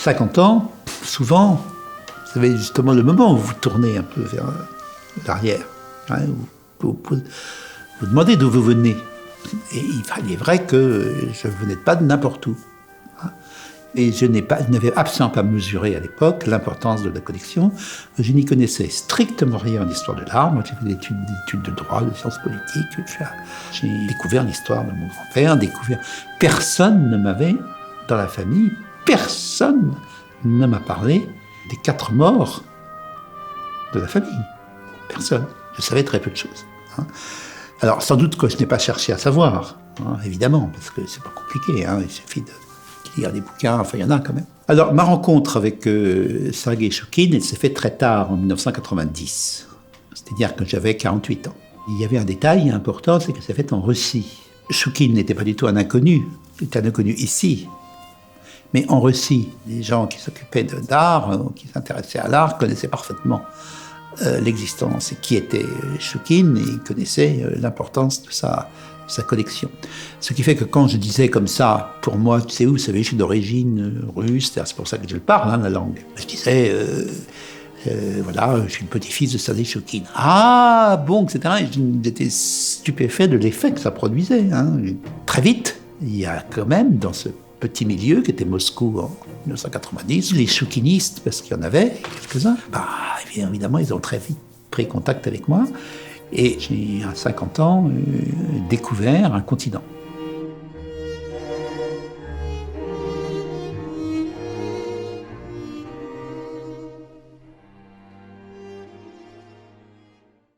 50 ans, souvent, vous savez justement le moment où vous tournez un peu vers l'arrière. Hein, vous demandez d'où vous venez. Et il est vrai que je ne venais pas de n'importe où. Hein. Et je n'avais absolument pas mesuré à l'époque l'importance de la collection. Je n'y connaissais strictement rien en histoire de l'art. Moi, j'ai fait des études de droit, de sciences politiques. J'ai découvert l'histoire de mon grand-père, Personne ne m'avait, dans la famille, personne ne m'a parlé des 4 morts de la famille. Personne. Je savais très peu de choses. Hein. Alors, sans doute que je n'ai pas cherché à savoir, hein, évidemment, parce que c'est pas compliqué. Hein, il suffit de lire des bouquins, enfin, il y en a quand même. Alors, ma rencontre avec Sergueï Choukine, elle s'est faite très tard, en 1990. C'est-à-dire que j'avais 48 ans. Il y avait un détail important, c'est que ça s'est fait en Russie. Choukine n'était pas du tout un inconnu. Il était un inconnu ici. Mais en Russie, les gens qui s'occupaient d'art, qui s'intéressaient à l'art, connaissaient parfaitement l'existence et qui était Choukine, et ils connaissaient l'importance de sa collection. Ce qui fait que quand je disais comme ça, pour moi, tu sais où, vous savez, je suis d'origine russe, c'est pour ça que je le parle, hein, la langue. Je disais, voilà, je suis le petit-fils de Sergueï Choukine. Ah, bon, etc. Et j'étais stupéfait de l'effet que ça produisait. Hein. Très vite, il y a quand même dans ce petit milieu qui était Moscou en 1990, les choukinistes, parce qu'il y en avait quelques-uns, évidemment, ils ont très vite pris contact avec moi. Et j'ai, à 50 ans, découvert un continent.